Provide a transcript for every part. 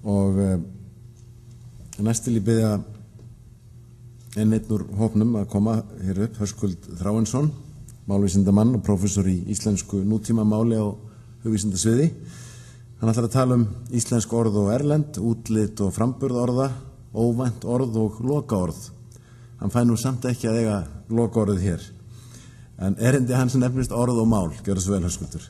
og næst vil ég biðja einn úr hópnum að koma hér upp, Höskuld Þráinsson, málvísindamann og prófessor í íslensku nútímamáli á hugvísindasviði. Hann ætlar að tala íslensk orð og erlend, útlit og framburð orða, óvænt orð og lokaorð. Hann fær nú samt ekki að eiga lokaorðið hér. En erindi hans nefnist orð og mál. Gjörðu svo vel, Höskuldur.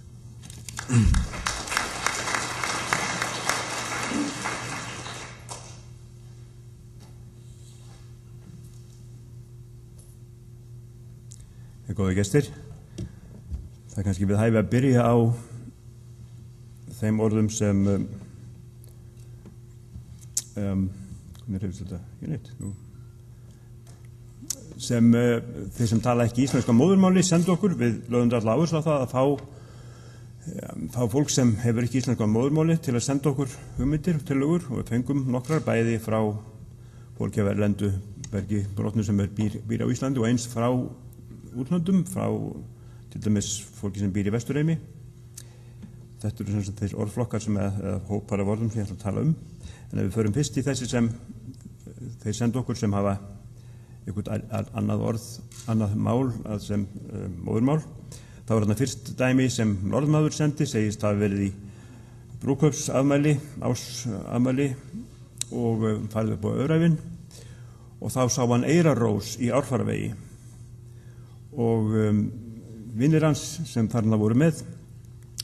Góði gestir, það er kannski við hæfi að byrja á þeim orðum sem hvernig reyfist þetta? Ég neitt sem þeir sem tala ekki íslenska móðurmáli sendu okkur. Við lögum alla áherslu á það að fá fólk sem hefur ekki íslenska móðurmáli til að senda okkur hugmyndir og tillögur, og við fengum nokkrar bæði frá fólki af erlendu bergi brotnu sem býr á Íslandi og eins frá útlöndum, frá til dæmis fólki sem býr í Vesturheimi. Þetta eru sem þeir orðflokkar sem eða hópar af orðum sem ég ætla að tala En ef við förum fyrst í þessi sem þeir senda okkur sem hafa einhvern annað orð, annað mál sem móðurmál, þá er þarna fyrst dæmi sem norðmaður sendi, segist hafa verið í brúðkaupsafmæli, ásafmæli og farið upp á Öræfin, og þá sá hann eyrarrós í Árfarvegi. Og vinnir hans sem þarna voru með,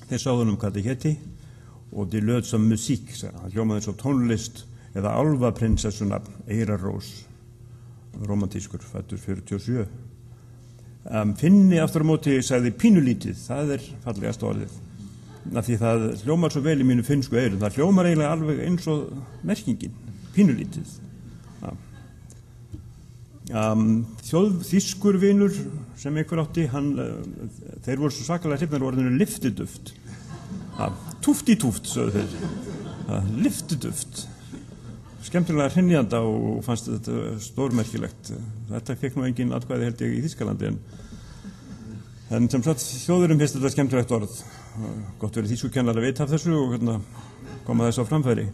þeir sáðu hvað það héti, og det löd som musík, hann hljómaði eins og tónlist eða álfaprinsessunafn, eyrarrós, romantískur, fæddur 47. Finni aftur á móti sagði pínulítið, það er fallegast orðið, af því það hljómar svo vel í mínu finnsku eyrum, það hljómar eiginlega alveg eins og merkingin, pínulítið. Þýskur vinur sem einhver átti, þeir voru svo sakalega hrifnir af orðinu lyftiduft. Túft í túft, sögðu þeir. Lyftiduft. Skemmtilega hrynjanda og fannst þetta stórmerkilegt. Þetta fekk nú engin atkvæði held ég í Þýskalandi, en sem sagt þjóðurum finnst þetta skemmtilegt orð. Gott verið þýskukennar að vita af þessu og koma þessu á framfæri.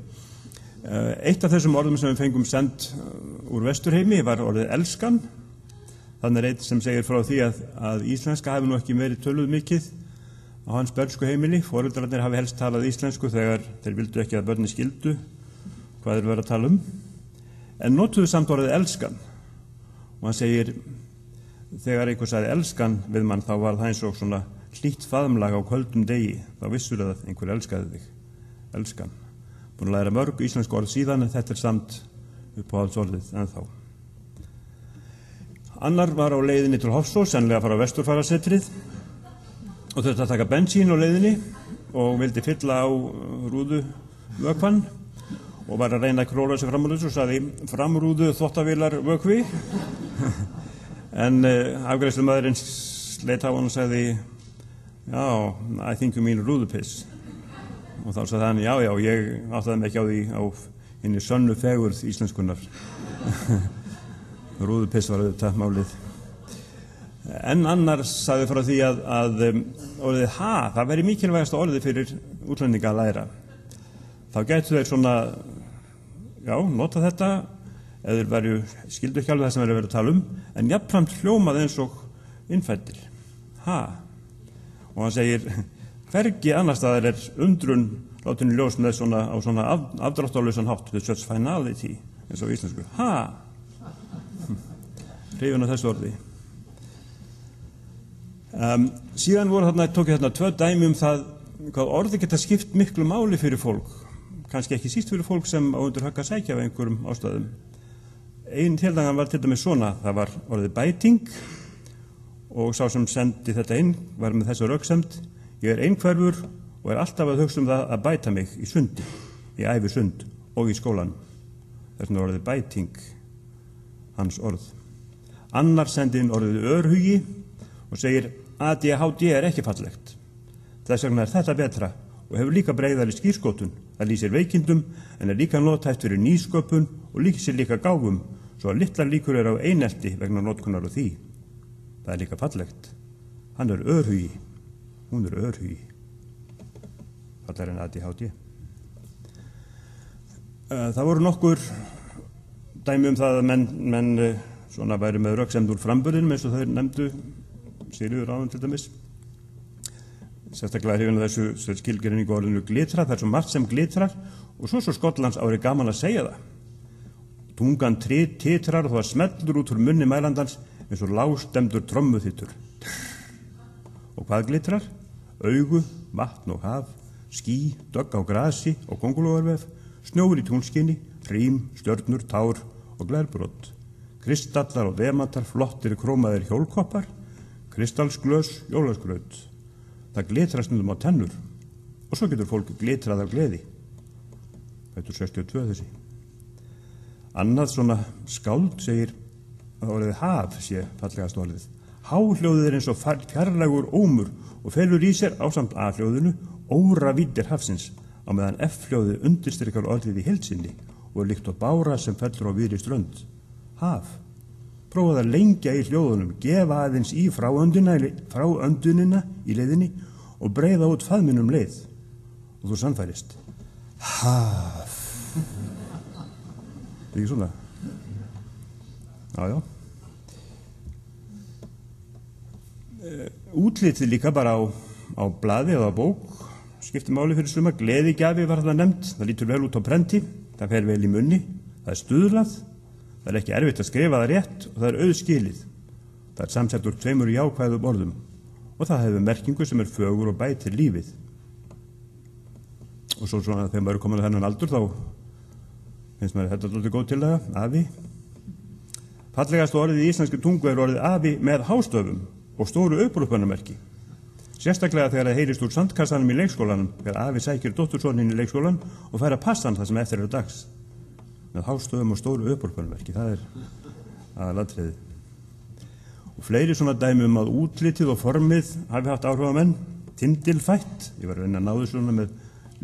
Eitt af þessum orðum sem við fengum send úr Vesturheimi var orðið elskan. Þannig er eitt sem segir frá því að íslenska hafi nú ekki verið töluð mikið á hans bernsku heimili. Foreldrarnir hafi helst talað íslensku þegar þeir vildu ekki að börnin skildu hvað þeir verið að tala en notuðu samt orðið elskan. Og hann segir, þegar einhver sagði elskan við mann, þá var það eins og svona hlýtt faðmlag á köldum degi. Þá vissur að einhver elskaði þig. Elskan. Búin að læra mörg íslensk orð síðan, en þetta er samt uppáhaldsorðið ennþá. Annar var á leiðinni til Hofsós, sennilega að fara á Vesturfarasetrið, og þurfti að taka bensín á leiðinni og vildi fylla á rúðu vökvann og var að reyna að króla sig fram úr þessu og sagði framrúðu þvottavélar vökvi. En afgreiðslumaðurinn leit á hann og sagði, já, I think you mean rúðupiss. Og þá sagði hann, já, ég áttaði mig ekki á því á hinni sönnu fegurð íslenskunnar. Rúðupiss var auðvitað málið. En annars sagði frá því að orðið það væri mikilvægasta orðið fyrir útlendinga að læra. Þá gætu þeir svona, nota þetta, eða þeir væru skildu ekki alveg það sem þeir verið að tala en jafnframt hljómað eins og innfæddir. Og hann segir, hvergi annar staðar er undrun látin í ljós með á svona afdráttarlausan hátt, with such finality, eins og íslensku. Hrifin af þessu orði. Síðan tók ég tvö dæmi það hvað orði geta skipt miklu máli fyrir fólk, kannski ekki síst fyrir fólk sem á undir högg að sækja af einhverjum ástæðum. Ein tildagan var til dæmis svona, það var orðið bæting og sá sem sendi þetta inn var með þessu röksemd, ég er einhverfur og er alltaf að hugsa það að bæta mig í sundi, í æfi sund og í skólan. Þess vegna orðið bæting, hans orð. Annar sendi inn orðið örhugi og segir ADHD er ekki fallegt. Þess vegna er þetta betra og hefur líka breiðari skírskotun. Það lýsir veikindum en er líka nothæft fyrir nýsköpun og lýsir líka gáfum, svo að litlar líkur á einelti vegna notkunar og því. Það er líka fallegt. Hann er örhugi. Hún er örhugi. Fallar en ADHD. Það voru nokkur dæmi það að menn svona væri með röksemd úr framburðinum eins og þeir nefndu Sigríður áðan til dæmis. Sérstaklega hrifin af þessu skilgreiningu orðinu glitra, það svo margt sem glitrar og svo Skotlands árið gaman að segja það. Tungan titrar og það smellur út úr munni mælandans eins og lágstemdur trommuþytur. Og hvað glitrar? Augu, vatn og haf, ský, dögg á grasi og kóngulóarvef, snjór í túnskinni, rím, stjörnur, tár og glærbrot, kristallar og demantar, flottir krómaðir hjólkoppar, kristalsglös, jólaskraut. Það glitrar stundum á tennur og svo getur fólk glitrað af gleði. Þetta er 62 þessi. Annað svona skáld segir að orðið haf sé fallegast orðið. Háhljóðið er eins og fjarlægur ómur og felur í sér ásamt A-hljóðinu óra víddir hafsins á meðan F-hljóðið undirstrykar orðið í heild sinni og er líkt á bára sem fellur á víðri strönd. Haf. Prófaðu að lengja í hljóðunum, gefa aðeins í frá öndunina í leiðinni og breiða út faðminum leið og þú sannfærist. Haf. Það er ekki svona? Já. Útlitið líka bara á blaði eða bók skiptir máli fyrir suma. Gleðigjafi var það nefnt, það lítur vel út á prenti, það fer vel í munni, það er stuðlað, það er ekki erfitt að skrifa það rétt og það er auðskilið. Það er samsett úr 2 jákvæðum orðum og það hefur merkingu sem er fögur og bætir lífið. Og svo svona þegar maður er komin að þennan aldur þá finnst maður þetta alveg góð til það, afi. Fallegast orðið í íslenski tungu er orðið afi með hástöfum og stóru upprópunarmerki. Sérstaklega þegar það heyrist úr sandkassanum í leikskólanum, þegar afi sækir dóttursoninn í leikskólan og fær að passa hann það sem eftir dags. Með hástöfum og stóru upprópunarmerki, það er aðalatriðið. Og fleiri svona dæmi að útlitið og formið hafi haft áhrifamenn. Tindilfætt, ég var að reyna að náðu svona með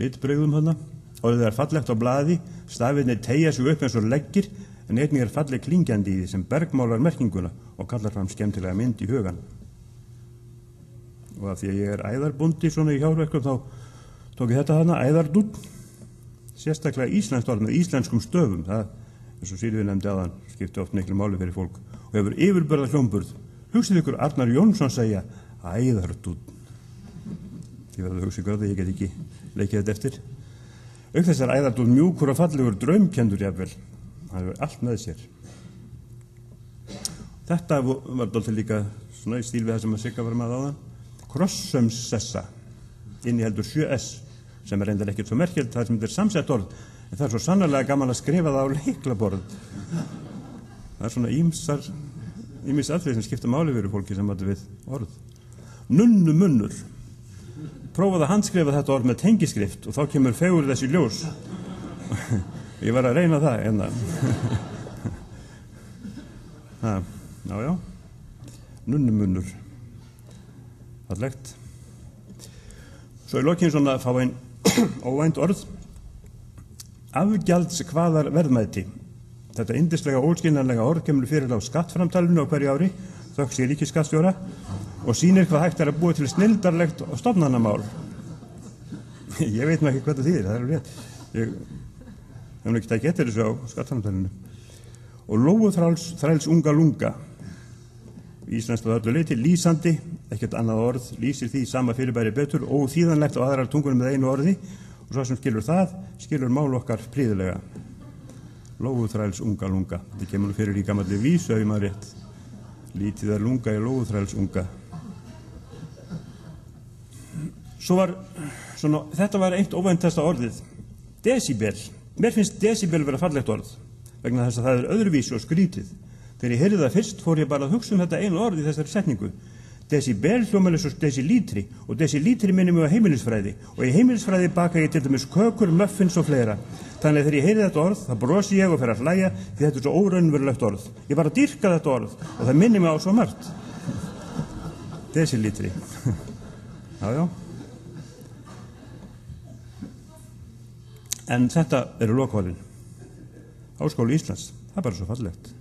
litbrigðum þarna. Orðið er fallegt á blaði, stafirnir teygja sig upp eins og leggir, en einnig er falleg klingjandi í því sem bergmálar merkinguna og kallar fram skemmtilega mynd í hugan. Og af því að ég er æðarbundi svona í hjárverkum þá tók ég þetta þarna, æðardúnn, sérstaklega íslenskt orð með íslenskum stöfum. Það, eins og Sigríður nefndi áðan, skipti oft miklu máli fyrir fólk og hefur yfirbörða hljómburð. Hugsið ykkur Arnar Jónsson segja æðardúnn. Ég verði að hugsa ykkur að það, ég get ekki leikið þetta eftir. Auk þess er æðardúnn mjúkur og fallegur draumkendur jafnvel. Það hefur allt með sér. Þetta var dálítið líka svona í stíl við það sem að Sigga var með áðan. Krossömssessa inniheldur 7S sem er reyndar ekkert svo merkilegt það sem þetta er samsett orð en það er svo sannarlega gaman að skrifa það á leiklaborð. Það er svona ýmis atriði sem skipta máli fyrir fólki sem átti við orð. Nunnumunur. Prófaði að handskrifa þetta orð með tengiskrift og þá kemur fegur þessi ljós. Ég var að reyna það en já. Nunnumunur. Fallegt. Svo í lokin svona fá einn óvænt orð. Afgjalds hvaðar verðmæti. Þetta yndislega óskiljanlega orð kemur fyrir á skattframtalinu á hverju ári, þökk sé ríkisskattstjóra, og sýnir hvað hægt er að búa til snilldarlegt og stofnanamál. Ég veit nú ekki hvað það þýðir, það er rétt. Ég hef ekki ekki eftir þessu á skattframtalinu. Og lóguþræls unga lunga. Íslenskt á öllu leyti, lýsandi, ekkert annað orð, lýsir því sama fyrirbæri betur, óþýðanlegt á aðrar tungunum með einu orði, og svo sem skilur það, skilur mál okkar prýðilega. Lóguþræls unga lunga. Þetta kemur fyrir í gamalli vísu ef ég maður rétt. Lítið er lunga í lóguþræls unga. Þetta var eitt óvæntasta orðið. Desibel. Mér finnst desibel vera fallegt orð, vegna þess að það er öðruvísi og skrítið. Þegar ég heyrði það fyrst fór ég bara að hugsa þetta einu orð í þessari setningu. Desibel hljómar eins og desilítri og desilítri minnir mig á heimilisfræði og í heimilisfræði baka ég til dæmis kökur, muffins og fleira. Þannig að þegar ég heyrði þetta orð þá brosi ég og fer að hlæja því þetta er svo óraunverulegt orð. Ég var að dýrka þetta orð og það minnir mig á svo margt. Desilítri. Já. En þetta eru lokaorðin. Háskóli Íslands, það er bara svo fallegt.